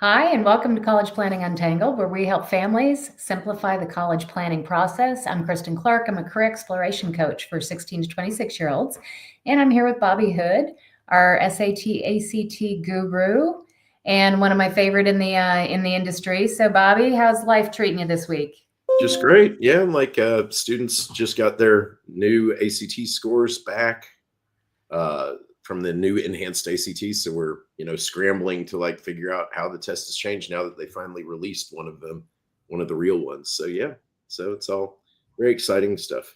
Hi, and welcome to College Planning Untangled, where we help families simplify the college planning process. I'm Kristin Clark. I'm a career exploration coach for 16 to 26-year-olds. And I'm here with Bobby Hood, our SAT, ACT guru, and one of my favorite in the industry. So, Bobby, how's life treating you this week? Just great. Yeah, students just got their new ACT scores back from the new enhanced ACT. So we're, scrambling to figure out how the test has changed now that they finally released one of them, one of the real ones. So yeah, so it's all very exciting stuff.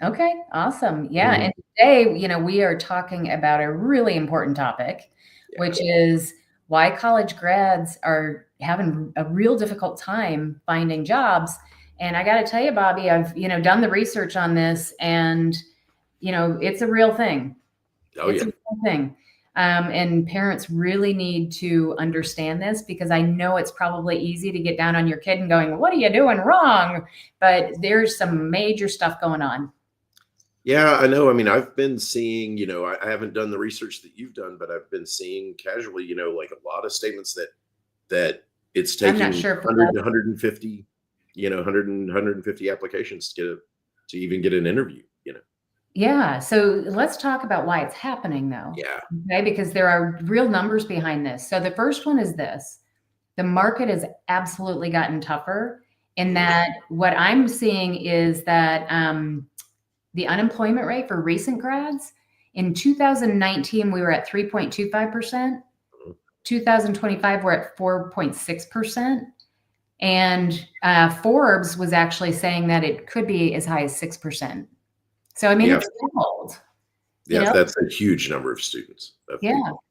Okay, awesome. Yeah, Mhm. and today, we are talking about a really important topic, Yeah. which is why college grads are having a real difficult time finding jobs. And I got to tell you, Bobby, I've, done the research on this and, it's a real thing. Oh It's yeah. a real thing. And parents really need to understand this because I know it's probably easy to get down on your kid and going, what are you doing wrong? But there's some major stuff going on. Yeah, I know. I mean, I've been seeing, I haven't done the research that you've done, but I've been seeing casually, like a lot of statements that it's I'm not taking sure if 100 150, 100 150 applications to even get an interview. Yeah. So let's talk about why it's happening, though. Yeah. Okay. Because there are real numbers behind this. So the first one is this: the market has absolutely gotten tougher, in Mhm. that what I'm seeing is that the unemployment rate for recent grads in 2019, we were at 3.25%. Mhm. 2025, we're at 4.6%. And Forbes was actually saying that it could be as high as 6%. So, I mean, Yeah. it's doubled, you Yeah, know? that's a huge number of students, of Yeah. people.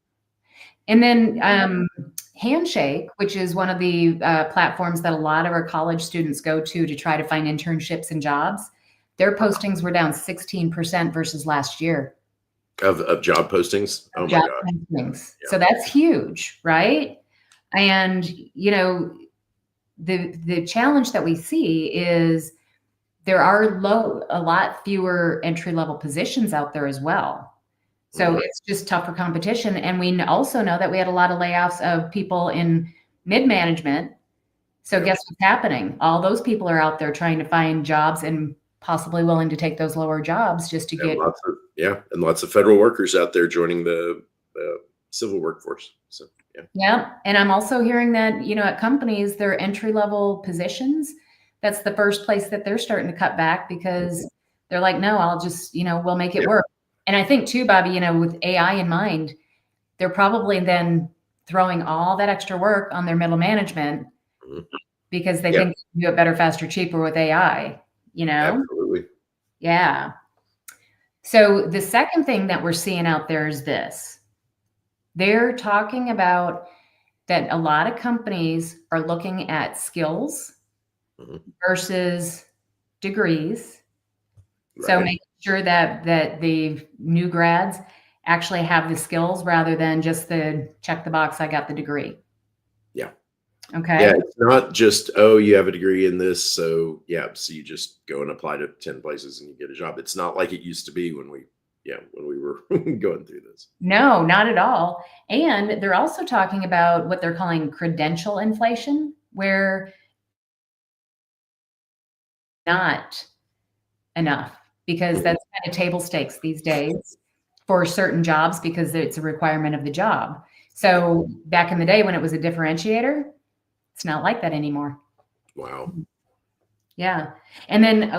And then Handshake, which is one of the platforms that a lot of our college students go to try to find internships and jobs, their postings were down 16% versus last year Of job postings? Oh of my job gosh. postings. Yeah. So that's huge, right? And the challenge that we see is there are a lot fewer entry level positions out there as well. So Mhm. it's just tougher competition. And we also know that we had a lot of layoffs of people in mid management. So Yep. guess what's happening? All those people are out there trying to find jobs and possibly willing to take those lower jobs just to And get. lots of federal workers out there joining the civil workforce. So, yeah. Yeah. And I'm also hearing that, at companies, their entry level positions, that's the first place that they're starting to cut back because they're like, no, I'll just, we'll make it Yep. work. And I think too, Bobby, with AI in mind, they're probably then throwing all that extra work on their middle management Mhm. because they Yeah, think they can do it better, faster, cheaper with AI, you know? absolutely. Yeah. So the second thing that we're seeing out there is this. They're talking about that a lot of companies are looking at skills Mhm. versus degrees. So Right. making sure that the new grads actually have the skills rather than just the check the box, I got the degree. Yeah. Yeah, Okay. it's not just, "Oh, you have a degree in this, so yeah, so you just go and apply to 10 places and you get a job." It's not like it used to be when we were going through this. No, not at all. And they're also talking about what they're calling credential inflation, where not enough because Mhm. that's kind of table stakes these days for certain jobs because it's a requirement of the job. Yeah. So back in the day when it was a differentiator, it's not like that anymore. Wow. Yeah. And then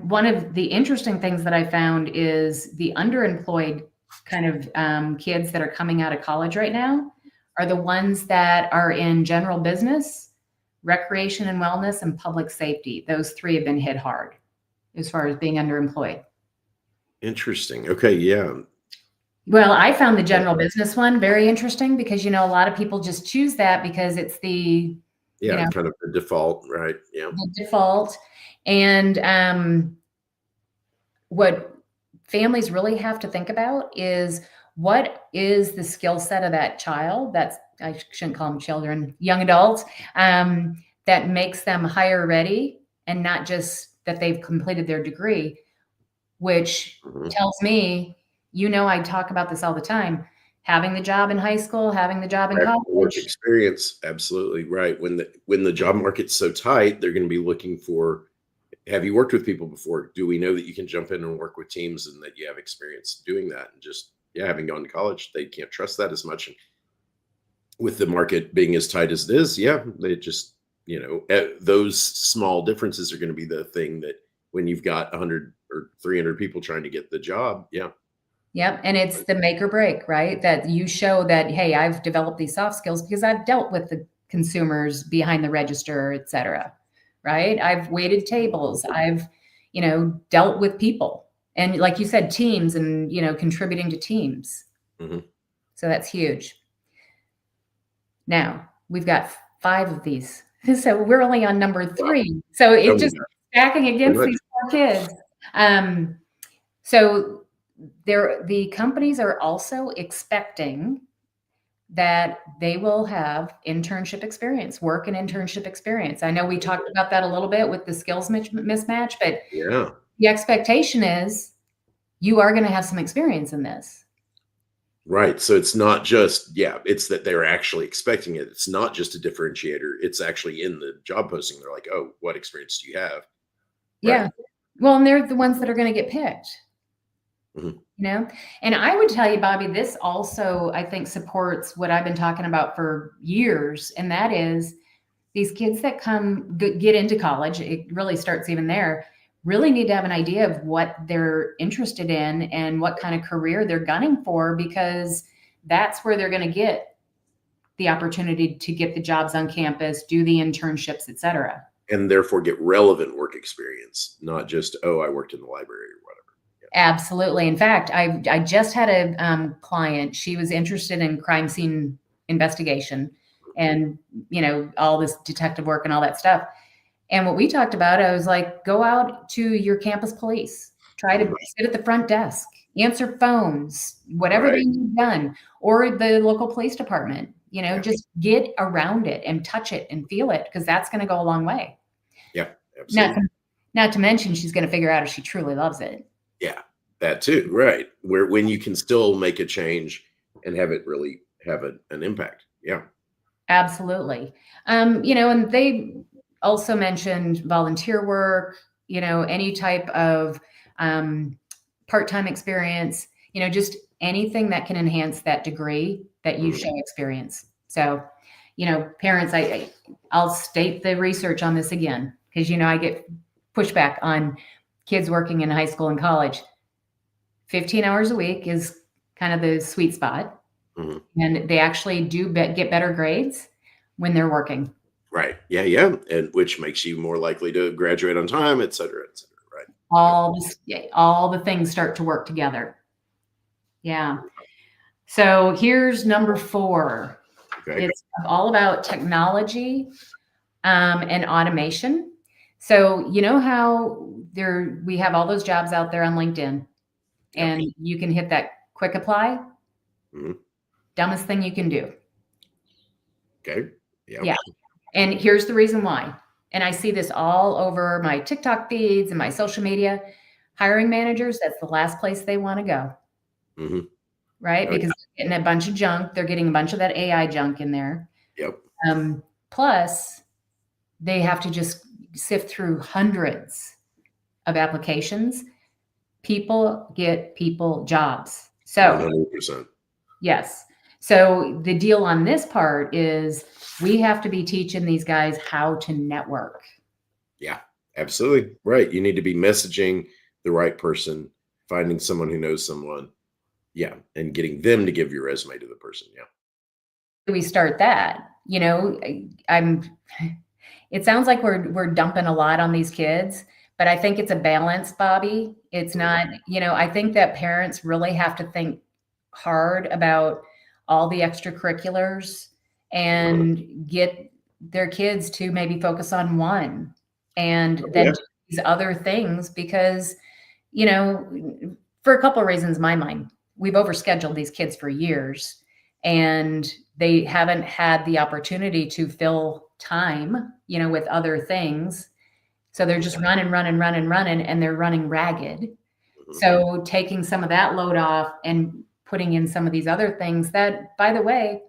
one of the interesting things that I found is the underemployed kind of kids that are coming out of college right now are the ones that are in general business, recreation and wellness, and public safety. Those three have been hit hard as far as being underemployed. Interesting. Okay, yeah. Well, I found the Yeah. general business one very interesting because, a lot of people just choose that because it's you Yeah, know, kind of the default, right? Yeah. the default. And what families really have to think about is what is the skill set of that child? That's, I shouldn't call them children, young adults, that makes them hire ready and not just that they've completed their degree, which Mhm. tells me, I talk about this all the time. having the job in high school, having the job in Practical work college. experience, absolutely right. When the job market's so tight, they're going to be looking for, have you worked with people before? Do we know that you can jump in and work with teams and that you have experience doing that? And just, yeah, having gone to college, they can't trust that as much. And with the market being as tight as it is, yeah, they just, those small differences are going to be the thing that when you've got 100 or 300 people trying to get the job, yeah. Yep. And it's the make or break, right? That you show that, hey, I've developed these soft skills because I've dealt with the consumers behind the register, et cetera. Right. I've waited tables. I've, dealt with people. And like you said, teams and, contributing to teams. Hmm. So that's huge. Now we've got 5 of these. So we're only on number 3. So Tell it me just about stacking it. against these poor kids. So the companies are also expecting that they will have internship experience, work and internship experience. I know we talked about that a little bit with the skills mismatch, but Yeah. the expectation is you are going to have some experience in this. Right. So it's not just, yeah, it's that they're actually expecting it. It's not just a differentiator. It's actually in the job posting. They're like, oh, what experience do you have? Yeah. Right. Well, and they're the ones that are going to get picked. Mhm. And I would tell you, Bobby, this also, I think, supports what I've been talking about for years. And that is these kids that get into college, it really starts even there, really need to have an idea of what they're interested in and what kind of career they're gunning for, because that's where they're going to get the opportunity to get the jobs on campus, do the internships, et cetera. And therefore get relevant work experience, not just, oh, I worked in the library or whatever. Absolutely. In fact, I just had a client. She was interested in crime scene investigation and all this detective work and all that stuff. And what we talked about, I was like, go out to your campus police, try to Mhm. sit at the front desk, answer phones, whatever they Right. need done, or the local police department. Yeah. Just get around it and touch it and feel it, because that's going to go a long way. Yeah. Not Absolutely. to, not to mention, she's going to figure out if she truly loves it. Yeah. That too. Right. Where when you can still make a change and have it really have an impact. Yeah. Absolutely. And they also mentioned volunteer work, any type of part-time experience, just anything that can enhance that degree that you Mhm. show experience. So, parents, I'll state the research on this again, because, I get pushback on kids working in high school and college. 15 hours a week is kind of the sweet spot. Mhm. And they actually do get better grades when they're working. Right. Yeah. Yeah. And which makes you more likely to graduate on time, et cetera, et cetera. Right. Yep. All the things start to work together. Yeah. So here's number 4. Okay. It's all about technology and automation. So you know how we have all those jobs out there on LinkedIn, Yep. and you can hit that quick apply. Mhm. Dumbest thing you can do. Okay. Yeah. Yeah. And here's the reason why. And I see this all over my TikTok feeds and my social media. Hiring managers, that's the last place they want to go, Mhm. right? Oh, Because they're getting a bunch of junk. They're getting a bunch of that AI junk in there. yeah. Yep. Plus, they have to just sift through hundreds of applications. People get people jobs. So, 100%. yes. So the deal on this part is we have to be teaching these guys how to network. Yeah. Absolutely. Right. You need to be messaging the right person, finding someone who knows someone. Yeah. And getting them to give your resume to the person. Yeah. We start that. I'm it sounds like we're dumping a lot on these kids, but I think it's a balance, Bobby. It's Mhm. not, I think that parents really have to think hard about all the extracurriculars and get their kids to maybe focus on one and Oh, then yeah. do these other things, because, you know, for a couple of reasons in my mind, we've overscheduled these kids for years, and they haven't had the opportunity to fill time, with other things. So they're just running, running, running, running, and they're running ragged. Mhm. So taking some of that load off and putting in some of these other things that, by the way,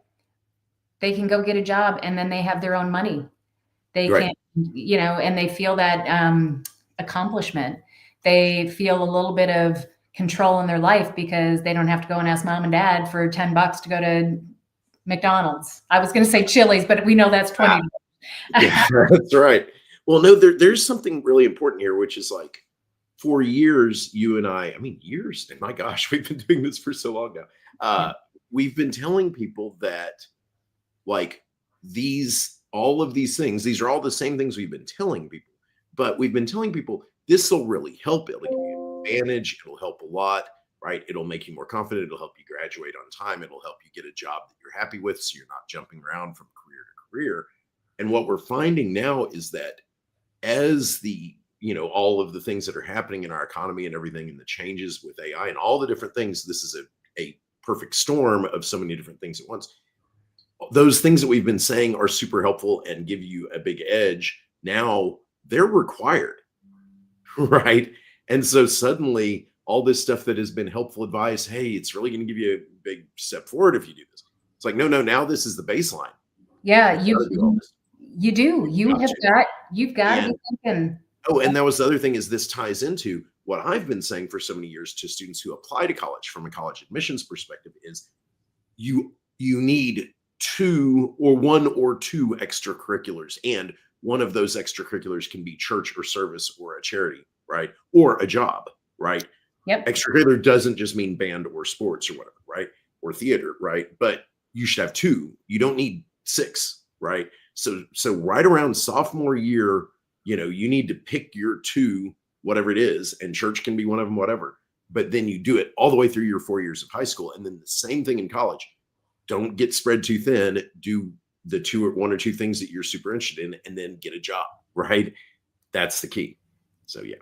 they can go get a job and then they have their own money. They Right. can, and they feel that accomplishment. They feel a little bit of control in their life because they don't have to go and ask mom and dad for $10 to go to McDonald's. I was going to say Chili's, but we know that's 20. Yeah, that's right. Well, no, there's something really important here, which is like for years, you and I mean, years, my gosh, we've been doing this for so long now. We've been telling people that like all of these things, these are all the same things we've been telling people, but we've been telling people this will really help. It'll give you an advantage. It'll help a lot, right? It'll make you more confident. It'll help you graduate on time. It'll help you get a job that you're happy with, so you're not jumping around from career to career. And what we're finding now is that as all of the things that are happening in our economy and everything and the changes with AI and all the different things, this is a perfect storm of so many different things at once. Those things that we've been saying are super helpful and give you a big edge. Now they're required, right? And so suddenly all this stuff that has been helpful advice, hey, it's really going to give you a big step forward if you do this. It's like, no, now this is the baseline. Yeah, you do. You've got to be thinking. Oh, and that was the other thing is this ties into what I've been saying for so many years to students who apply to college from a college admissions perspective is you need one or two extracurriculars. And one of those extracurriculars can be church or service or a charity, right? Or a job, right? Yep. Extracurricular doesn't just mean band or sports or whatever, right? Or theater, right? But you should have 2. You don't need 6, right? So right around sophomore year, you need to pick your 2, whatever it is, and church can be one of them, whatever. But then you do it all the way through your 4 years of high school. And then the same thing in college. Don't get spread too thin. Do the 1 or 2 things that you're super interested in and then get a job, right? That's the key. So, yeah.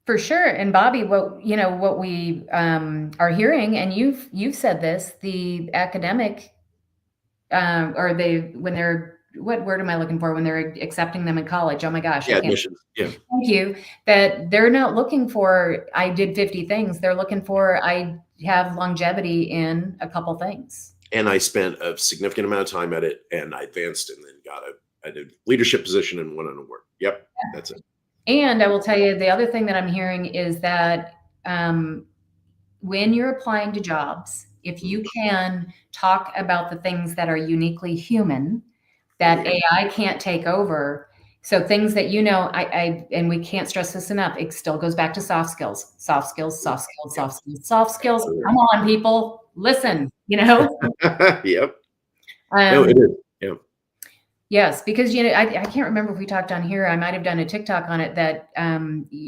For sure. And Bobby, what we are hearing, and you've said this, the academic, what word am I looking for when they're accepting them in college? Oh my gosh. Yeah, admissions. Yeah. Thank you. That they're not looking for, I did 50 things. They're looking for, I have longevity in a couple things. And I spent a significant amount of time at it, and I advanced and then got a leadership position and won an award. Yep. That's it. And I will tell you, the other thing that I'm hearing is that when you're applying to jobs, if you can talk about the things that are uniquely human, that AI can't take over. So things that, and we can't stress this enough, it still goes back to soft skills. Come on, people, listen, Yep. No, it is. Yep. Yes, because, I can't remember if we talked on here. I might have done a TikTok on it that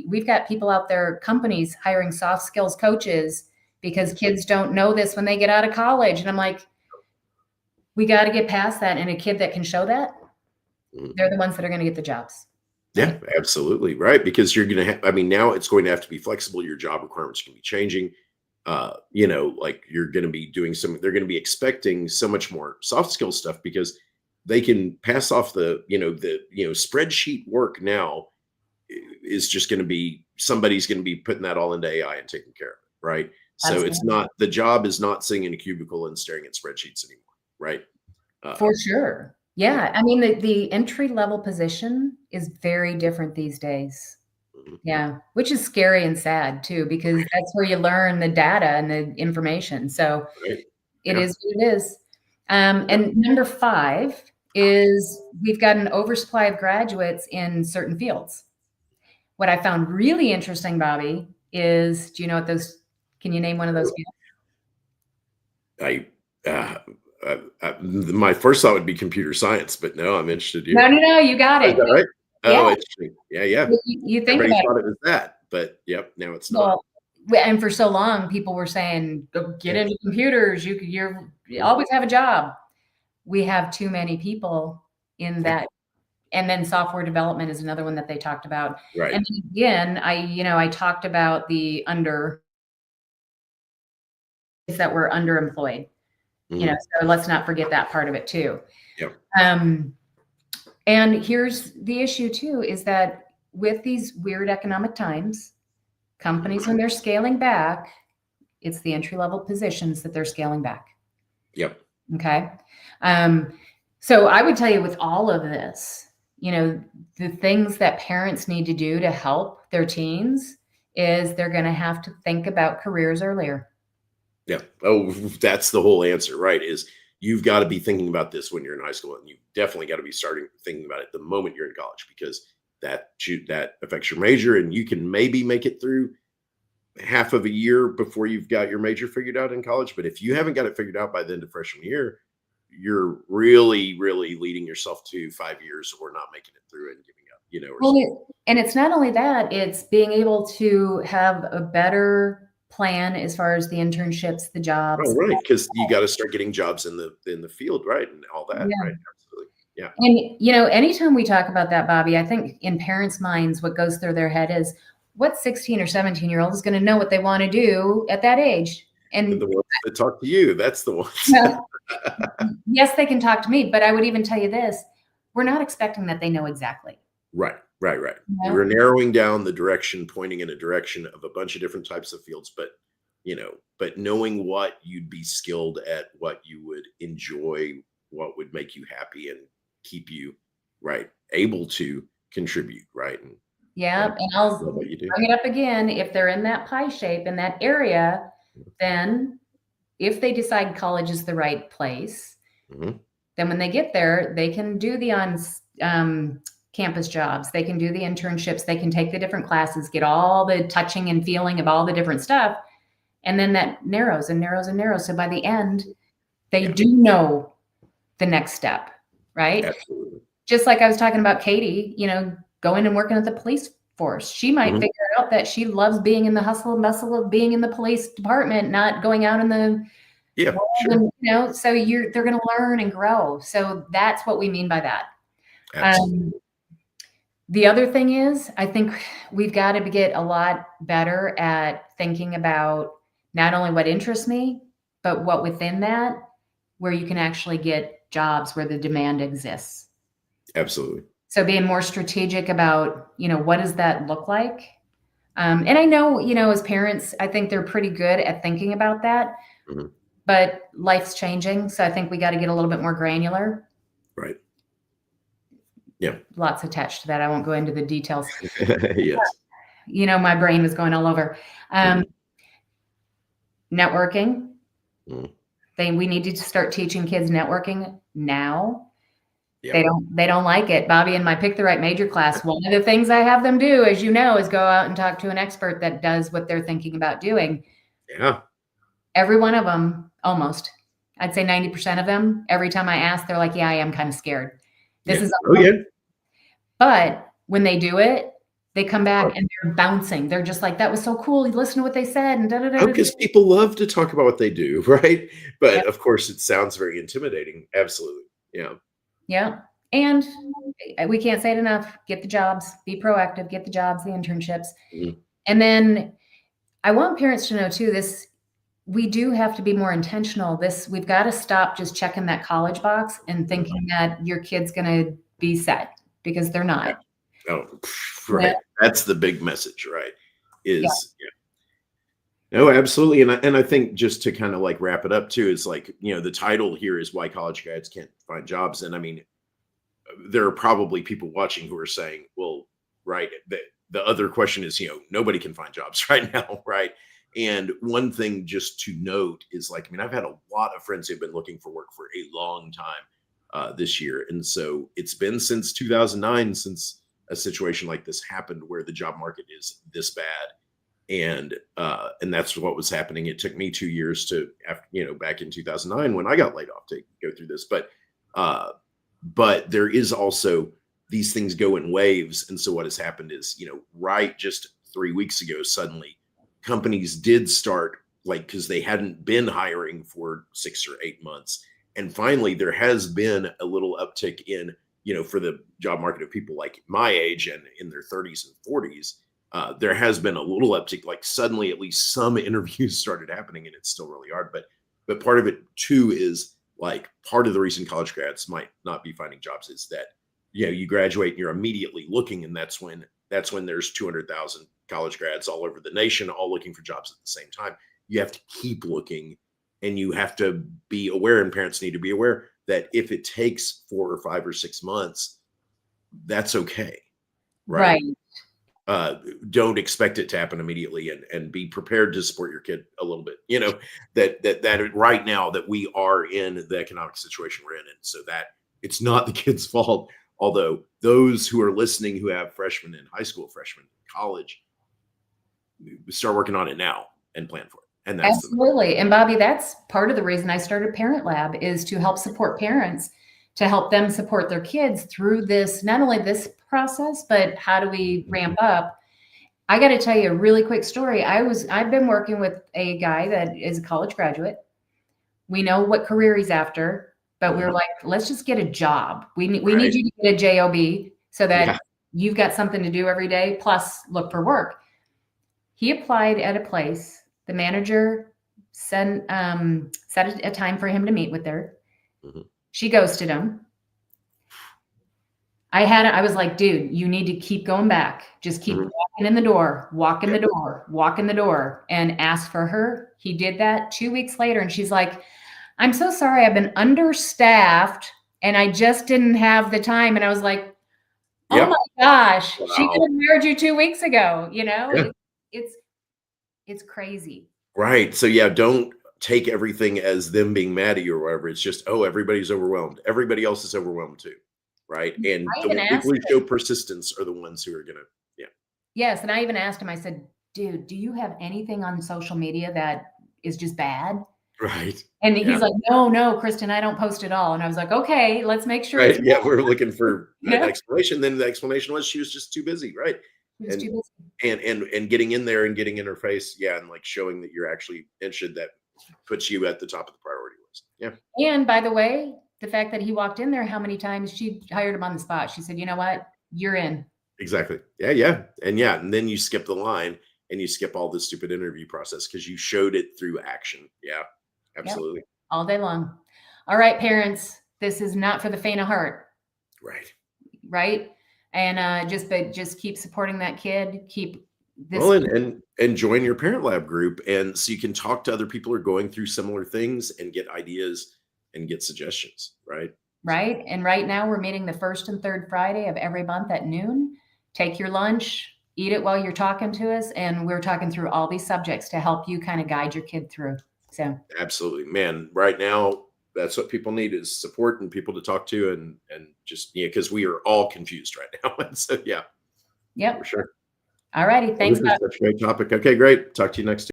we've got people out there, companies hiring soft skills coaches because kids don't know this when they get out of college. And I'm like, we got to get past that. And a kid that can show that, they're the ones that are going to get the jobs. Yeah, absolutely. Right. Because you're going to have, now it's going to have to be flexible. Your job requirements can be changing. Like you're going to be doing they're going to be expecting so much more soft skill stuff because they can pass off the spreadsheet work now is just going to be, somebody's going to be putting that all into AI and taking care of it. Right. So Absolutely. It's not, the job is not sitting in a cubicle and staring at spreadsheets anymore. Right. For sure. Yeah. I mean, the entry level position is very different these days. Yeah. Which is scary and sad too, because that's where you learn the data and the information. So it is what it is. And number 5 is we've got an oversupply of graduates in certain fields. What I found really interesting, Bobby, is, do you know what can you name one of those fields? My first thought would be computer science, but no, I'm interested. No, you got it. Is that right? Yeah. Oh, interesting. Yeah. You think Everybody about thought it was that, but yep, now it's not. And for so long, people were saying, go get into computers. You always have a job. We have too many people in that. And then software development is another one that they talked about. Right. And again, I talked about the that were underemployed. So let's not forget that part of it too. Yep. And here's the issue too, is that with these weird economic times, companies, when they're scaling back, It's the entry-level positions that they're scaling back. Yep. Okay. So I would tell you with all of this, the things that parents need to do to help their teens is they're going to have to think about careers earlier. Yeah. Oh, that's the whole answer, right? Is you've got to be thinking about this when you're in high school, and you definitely got to be starting thinking about it the moment you're in college, because that affects your major, and you can maybe make it through half of a year before you've got your major figured out in college. But if you haven't got it figured out by the end of freshman year, you're really, really leading yourself to 5 years or not making it through and giving up, or Well, and it's not only that, it's being able to have a better plan as far as the internships, the jobs. oh, right. Because you got to start getting jobs in the field, right? And all that, Yeah. right? Absolutely. Yeah. And, anytime we talk about that, Bobby, I think in parents' minds, what goes through their head is what 16 or 17-year-old is going to know what they want to do at that age. And The ones that talk to you, that's the ones. well, yes, they can talk to me, but I would even tell you this, we're not expecting that they know exactly. Right. Yeah. We're narrowing down the direction, pointing in a direction of a bunch of different types of fields, but knowing what you'd be skilled at, what you would enjoy, what would make you happy and keep you able to contribute, right? And Yeah. And I'll love what you do. bring it up again. If they're in that pie shape in that area, then if they decide college is the right place, Mhm. then when they get there, they can do the campus jobs. They can do the internships. They can take the different classes, get all the touching and feeling of all the different stuff. And then that narrows and narrows and narrows. So by the end, they Yeah. do know the next step, right? Absolutely. Just like I was talking about Katie, going and working at the police force. She might Mhm. figure out that she loves being in the hustle and bustle of being in the police department, not going out in the Yeah, world. sure. And, so they're going to learn and grow. So that's what we mean by that. Absolutely. The other thing is, I think we've got to get a lot better at thinking about not only what interests me, but what within that, where you can actually get jobs where the demand exists. Absolutely. So being more strategic about, what does that look like? And I know, as parents, I think they're pretty good at thinking about that, Mhm. but life's changing. So I think we got to get a little bit more granular. Right. Yeah. Lots attached to that. I won't go into the details. Yes. My brain was going all over. Mhm. Networking. Mhm. We need to start teaching kids networking now. Yeah. They don't like it. Bobby, in my Pick the Right Major class, one of the things I have them do, as you know, is go out and talk to an expert that does what they're thinking about doing. Yeah. Every one of them, almost, I'd say 90% of them, every time I ask, they're like, yeah, I am kind of scared. This Yeah. is, Oh, yeah. but when they do it, they come back Oh, and they're bouncing. They're just like, that was so cool. You listen to what they said and da da da. because people love to talk about what they do, right? Yep. But of course, it sounds very intimidating. Absolutely. Yeah. Yeah. And we can't say it enough. Get the jobs, be proactive, get the jobs, the internships. Mhm. And then I want parents to know too, we do have to be more intentional. We've got to stop just checking that college box and thinking that your kid's going to be set, because they're Yeah. not. Oh, Yeah. right. That's the big message, right? Yeah. No, absolutely. And I think just to kind of wrap it up too, is the title here is why college grads can't find jobs. And I mean, there are probably people watching who are saying, well, right. The other question is, nobody can find jobs right now. Right. And one thing just to note is I've had a lot of friends who've been looking for work for a long time this year. And so it's been since 2009 since a situation like this happened where the job market is this bad. And that's what was happening. It took me 2 years to, after, back in 2009 when I got laid off, to go through this. But there is also, these things go in waves. And so what has happened is, right just 3 weeks ago, suddenly companies did start, because they hadn't been hiring for 6 or 8 months. And finally, there has been a little uptick in, for the job market of people like my age and in their 30s and 40s. There has been a little uptick, suddenly at least some interviews started happening, and it's still really hard. But part of it too is part of the reason college grads might not be finding jobs is that, you graduate and you're immediately looking, and that's when there's 200,000 college grads all over the nation, all looking for jobs at the same time. you have to keep looking, and you have to be aware, and parents need to be aware that if it takes 4 or 5 or 6 months, that's okay, right? Right. Don't expect it to happen immediately, and be prepared to support your kid a little bit. That right now that we are in the economic situation we're in, and so that it's not the kid's fault. Although those who are listening who have freshmen in high school, freshmen in college, start working on it now and plan for it. And that's the Absolutely. And Bobby, that's part of the reason I started Parent Lab, is to help support parents, to help them support their kids through this, not only this process, but how do we ramp up? I got to tell you a really quick story. I've been working with a guy that is a college graduate. We know what career he's after, but we're like, let's just get a job. We need you to get a job so that you've got something to do every day, plus look for work. He applied at a place. The manager set a time for him to meet with her. She ghosted him. I was like, dude, you need to keep going back. Just keep walking in the door, walk in the door, walk in the door, and ask for her. He did that 2 weeks later. And she's like, I'm so sorry. I've been understaffed and I just didn't have the time. And I was like, oh my gosh, she could have married you 2 weeks ago. It's crazy. Right. So yeah, don't take everything as them being mad at you or whatever. It's just, oh, everybody's overwhelmed. Everybody else is overwhelmed too. Right. And the people who show persistence are the ones who are gonna, Yes. And I even asked him, I said, dude, do you have anything on social media that is just bad? Right. And he's like, no, Kristin, I don't post it all. And I was like, okay, let's make sure. Right. Yeah, we're looking for an explanation. Then the explanation was she was just too busy, right? She was too busy. And getting in there and getting in her face, and like showing that you're actually interested, that puts you at the top of the priority list. Yeah. And by the way, the fact that he walked in there, how many times she hired him on the spot? She said, you know what? You're in. Exactly. Yeah. And then you skip the line and you skip all the stupid interview process because you showed it through action. Yeah, absolutely. Yep. All day long. All right, parents, this is not for the faint of heart. Right. And just keep supporting that kid. Keep this. Well, and join your Parent Lab group, and so you can talk to other people who are going through similar things and get ideas and get suggestions. Right. And right now we're meeting the first and third Friday of every month at noon. Take your lunch, eat it while you're talking to us. And we're talking through all these subjects to help you kind of guide your kid through. So absolutely, man. Right now, that's what people need, is support and people to talk to, and just, because we are all confused right now. And so, Yep. For sure. All righty. Thanks. This is such a great topic. Okay, great. Talk to you next time.